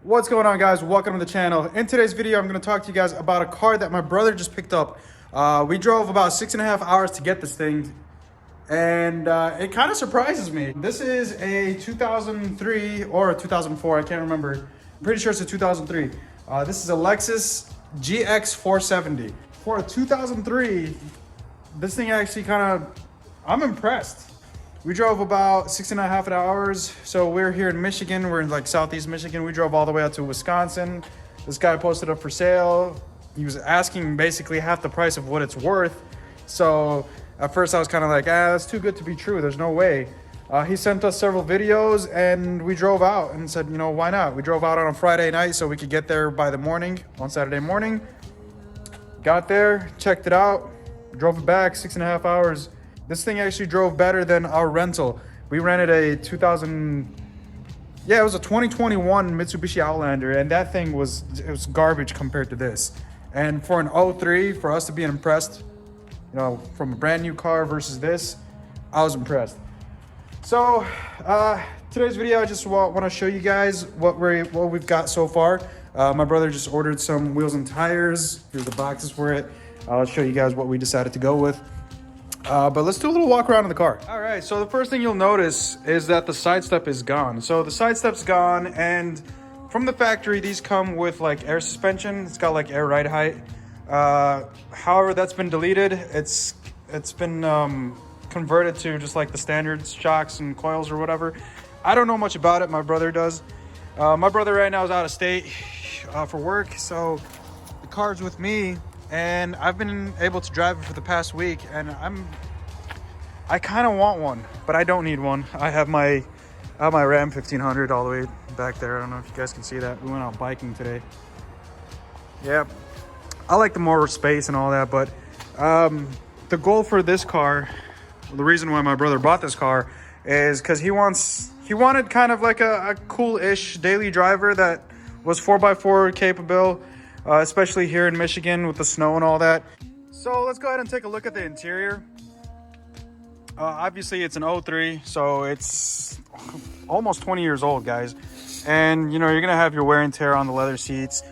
What's going on, guys? Welcome to the channel. In today's video, I'm going to talk to you guys about a car that my brother just picked up. We drove about 6.5 hours to get this thing, and it kind of surprises me. This is a 2003 or a 2004, I can't remember. I'm pretty sure it's a 2003. This is a Lexus GX470. For a 2003, this thing actually I'm impressed. We drove about 6.5 hours. So we're here in Michigan. We're in like Southeast Michigan. We drove all the way out to Wisconsin. This guy posted up for sale. He was asking basically half the price of what it's worth. So at first I was kind of like, that's too good to be true. There's no way. He sent us several videos and we drove out and said, you know, why not? We drove out on a Friday night so we could get there by the morning, on Saturday morning. Got there, checked it out, drove it back 6.5 hours. This thing actually drove better than our rental. We rented a 2021 Mitsubishi Outlander, and that thing was garbage compared to this. And for an 03, for us to be impressed, you know, from a brand new car versus this, I was impressed. So today's video, I just want to show you guys what we've got so far. My brother just ordered some wheels and tires. Here's the boxes for it. I'll show you guys what we decided to go with. But let's do a little walk around in the car. All right, so the first thing you'll notice is that the side step is gone. So the side step's gone, and from the factory, these come with like air suspension. It's got like air ride height. However, that's been deleted. It's been converted to just like the standard shocks and coils or whatever. I don't know much about it. My brother does. My brother right now is out of state for work, so the car's with me. And I've been able to drive it for the past week, and I kind of want one, but I don't need one. I have my Ram 1500 all the way back there. I don't know if you guys can see that. We went out biking today. Yeah, I like the more space and all that, but the goal for this car, the reason why my brother bought this car, is because he wanted kind of like a cool-ish daily driver that was 4x4 capable. Especially here in Michigan with the snow and all that. So let's go ahead and take a look at the interior. Obviously it's an 03, so it's almost 20 years old, guys. And you know, you're gonna have your wear and tear on the leather seats.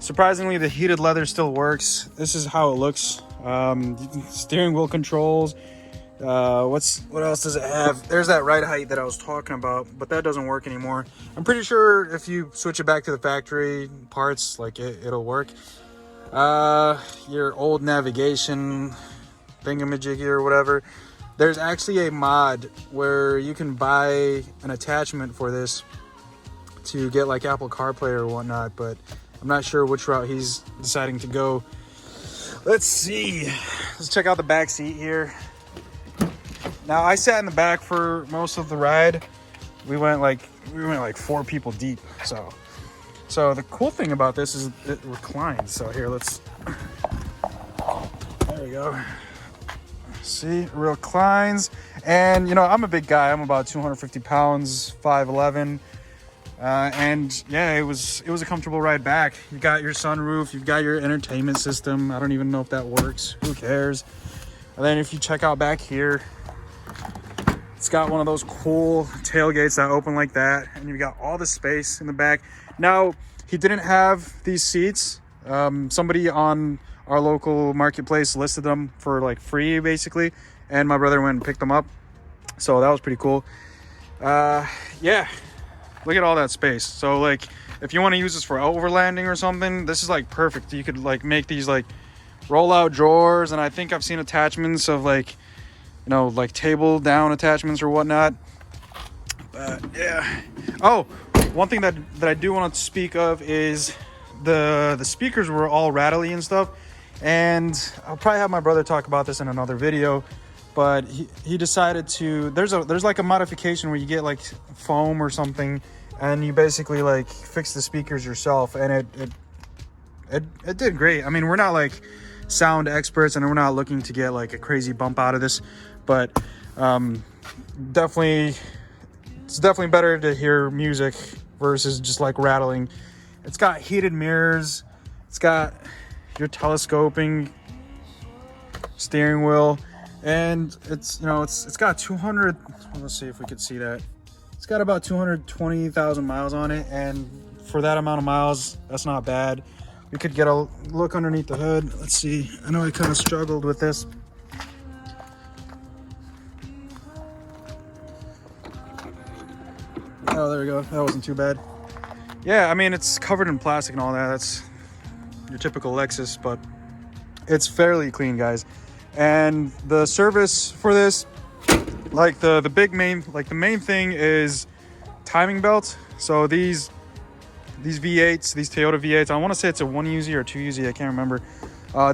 Surprisingly, the heated leather still works. This is how it looks. Steering wheel controls. What else does it have? There's that ride height that I was talking about, but that doesn't work anymore. I'm pretty sure if you switch it back to the factory parts, like it'll work. Your old navigation thingamajiggy or whatever. There's actually a mod where you can buy an attachment for this to get like Apple CarPlay or whatnot, but I'm not sure which route he's deciding to go. Let's see. Let's check out the back seat here. Now, I sat in the back for most of the ride. We went like 4 people deep. So the cool thing about this is it reclines. So here, there we go. See, it reclines. And you know, I'm a big guy. I'm about 250 pounds, 5'11". And yeah, it was a comfortable ride back. You got your sunroof, you've got your entertainment system. I don't even know if that works. Who cares? And then if you check out back here, it's got one of those cool tailgates that open like that, and you've got all the space in the back. Now, he didn't have these seats. Somebody on our local marketplace listed them for like free, basically, and my brother went and picked them up. So that was pretty cool. Yeah, look at all that space. So like, if you want to use this for overlanding or something, this is like perfect. You could like make these like roll-out drawers, and I think I've seen attachments of like, you know, like table down attachments or whatnot. But yeah. Oh, one thing that I do want to speak of is the speakers were all rattly and stuff. And I'll probably have my brother talk about this in another video. But he decided to, there's like a modification where you get like foam or something, and you basically like fix the speakers yourself, and it did great. I mean, we're not like sound experts, and we're not looking to get like a crazy bump out of this, but it's definitely better to hear music versus just like rattling. It's got heated mirrors, it's got your telescoping steering wheel, and it's, you know, it's got 200, let's see if we could see that, it's got about 220,000 miles on it, and for that amount of miles, that's not bad. We could get a look underneath the hood. Let's see. I know I kind of struggled with this. Oh, there we go. That wasn't too bad. Yeah, I mean, it's covered in plastic and all that. That's your typical Lexus, but it's fairly clean, guys. And the service for this, like the main thing is timing belt. So these V8s, these Toyota V8s, I want to say it's a 1UZ or 2UZ, I can't remember.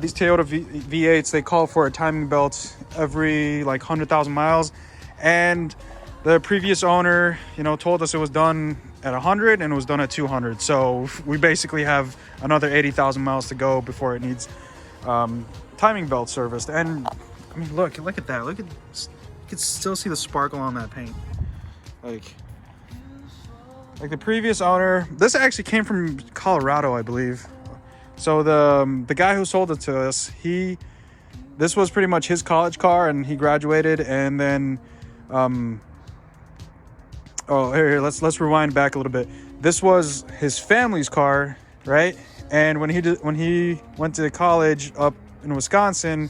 These Toyota V8s, they call for a timing belt every like 100,000 miles. And the previous owner, told us it was done at 100 and it was done at 200. So we basically have another 80,000 miles to go before it needs timing belt serviced. And I mean, look at that. You can still see the sparkle on that paint. Like the previous owner, this actually came from Colorado, I believe. So the guy who sold it to us, this was pretty much his college car, and he graduated, and then let's rewind back a little bit. This was his family's car, right? And when he went to college up in Wisconsin,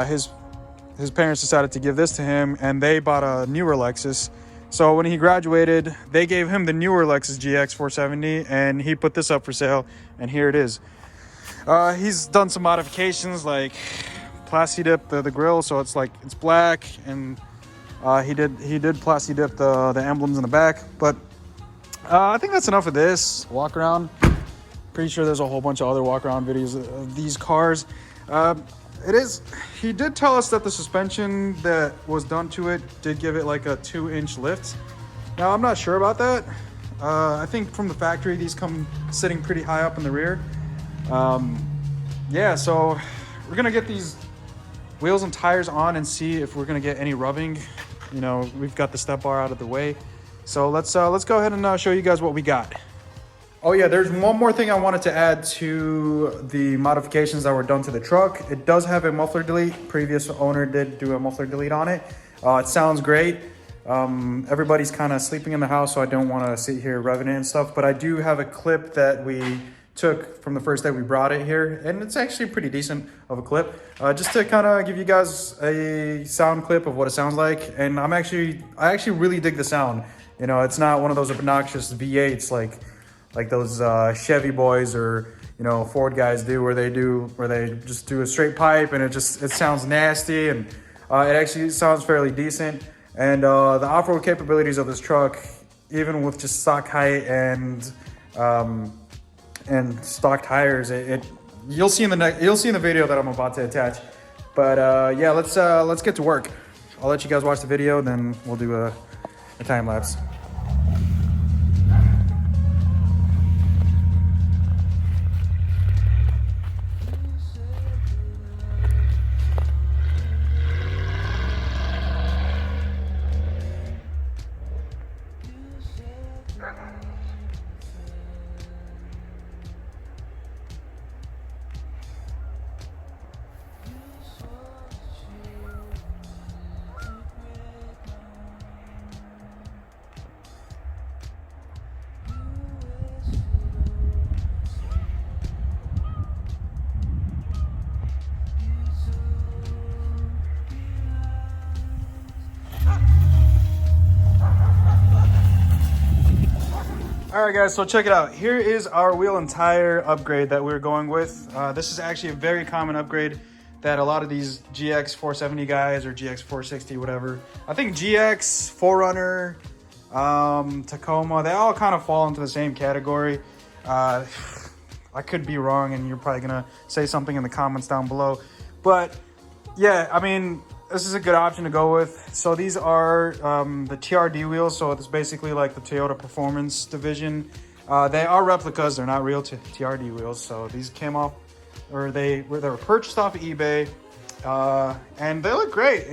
his parents decided to give this to him, and they bought a newer Lexus. So when he graduated, they gave him the newer Lexus GX470, and he put this up for sale, and here it is. He's done some modifications, like plasti dip the grill, so it's black, and he did plasti dip the emblems in the back. But I think that's enough of this walk around. Pretty sure there's a whole bunch of other walk around videos of these cars. He did tell us that the suspension that was done to it did give it like a 2-inch lift. Now, I'm not sure about that. I think from the factory, these come sitting pretty high up in the rear. Yeah, so we're gonna get these wheels and tires on and see if we're gonna get any rubbing. We've got the step bar out of the way. So let's go ahead and show you guys what we got. Oh yeah, there's one more thing I wanted to add to the modifications that were done to the truck. It does have a muffler delete. Previous owner did do a muffler delete on it. It sounds great. Everybody's kind of sleeping in the house, so I don't want to sit here revving it and stuff, but I do have a clip that we took from the first day we brought it here, and it's actually pretty decent of a clip. Just to kind of give you guys a sound clip of what it sounds like. And I actually really dig the sound. It's not one of those obnoxious V8s like those Chevy boys or Ford guys do, where they just do a straight pipe and it sounds nasty, and it actually sounds fairly decent. And the off-road capabilities of this truck, even with just stock height and stock tires, you'll see in the video that I'm about to attach. But yeah, let's get to work. I'll let you guys watch the video, and then we'll do a time lapse. All right, guys, so check it out. Here is our wheel and tire upgrade that we're going with. This is actually a very common upgrade that a lot of these GX470 guys or GX460, whatever. I think GX, 4Runner, Tacoma, they all kind of fall into the same category. I could be wrong, and you're probably gonna say something in the comments down below. But yeah, I mean, this is a good option to go with. So these are the TRD wheels. So it's basically like the Toyota Performance division. They are replicas. They're not real TRD wheels. So these came off, or they were purchased off of eBay, and they look great.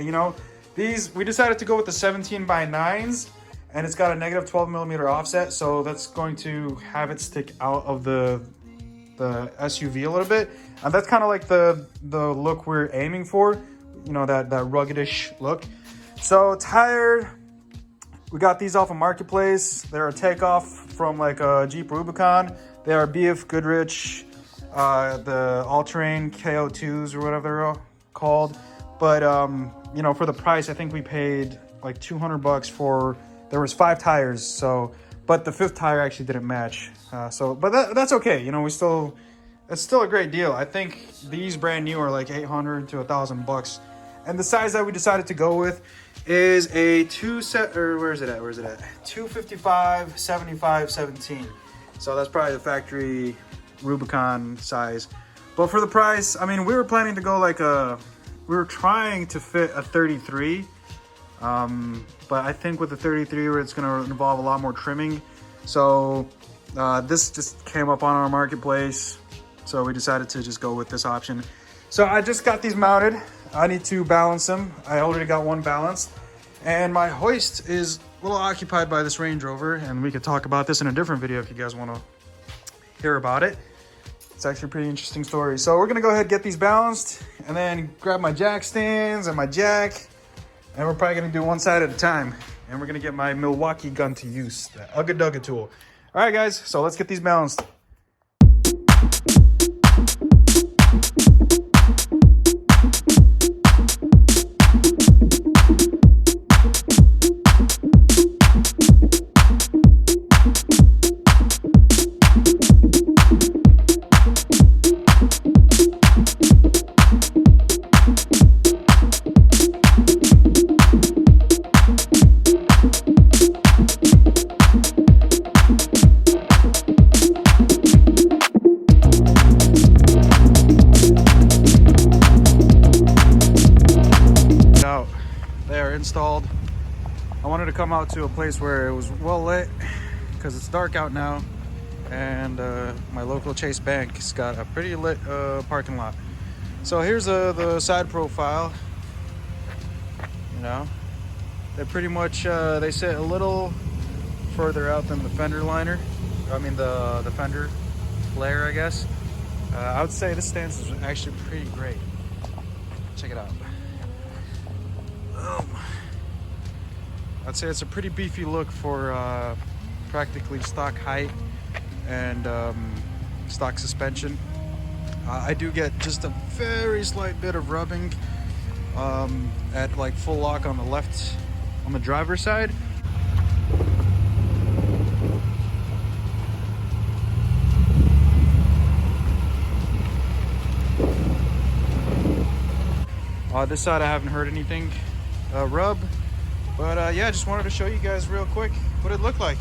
These, we decided to go with the 17x9s, and it's got a negative 12mm offset. So that's going to have it stick out of the SUV a little bit. And that's kind of like the look we're aiming for. That ruggedish look. So tire, we got these off of Marketplace. They're a takeoff from like a Jeep Rubicon. They are BF Goodrich, the all-terrain KO2s or whatever they're called. But you know, for the price, I think we paid like $200 for. There was 5 tires, so but the 5th tire actually didn't match. But that's okay. You know, it's still a great deal. I think these brand new are like $800 to $1,000. And the size that we decided to go with is a 255 75 17. So that's probably the factory Rubicon size. But for the price, I mean, we were planning to go like we were trying to fit a 33. But I think with the 33, it's going to involve a lot more trimming. So this just came up on our marketplace. So we decided to just go with this option. So I just got these mounted. I need to balance them. I already got one balanced. And my hoist is a little occupied by this Range Rover. And we could talk about this in a different video if you guys want to hear about it. It's actually a pretty interesting story. So we're going to go ahead and get these balanced. And then grab my jack stands and my jack. And we're probably going to do one side at a time. And we're going to get my Milwaukee gun to use, the Ugga Dugga tool. All right, guys. So let's get these balanced. Installed. I wanted to come out to a place where it was well lit because it's dark out now, and my local Chase Bank has got a pretty lit parking lot. So here's the side profile. You know, they pretty much they sit a little further out than the fender liner. I mean the fender flare, I guess. I would say this stance is actually pretty great. Check it out. I'd say it's a pretty beefy look for practically stock height and stock suspension. I do get just a very slight bit of rubbing at like full lock on the left, on the driver's side. This side I haven't heard anything rub. But yeah, just wanted to show you guys real quick what it looked like.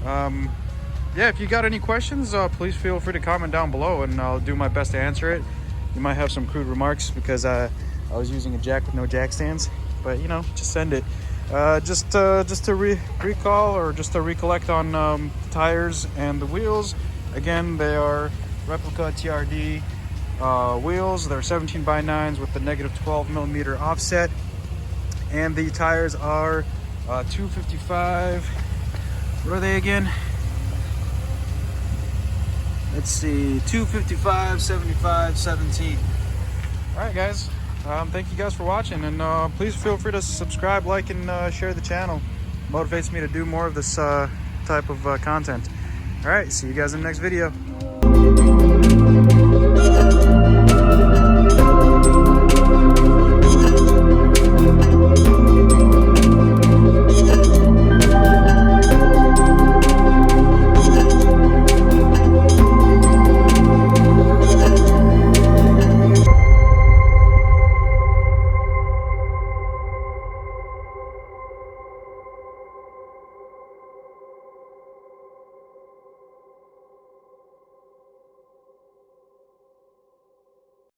Yeah, if you got any questions, please feel free to comment down below and I'll do my best to answer it. You might have some crude remarks because I was using a jack with no jack stands, but you know, just send it. Just to recall or just to recollect on the tires and the wheels. Again, they are replica TRD wheels. They're 17x9s with the -12mm offset. And the tires are 255. What are they again? Let's see, 255, 75, 17. All right, guys. Thank you guys for watching, and please feel free to subscribe, like, and share the channel. Motivates me to do more of this type of content. All right, see you guys in the next video.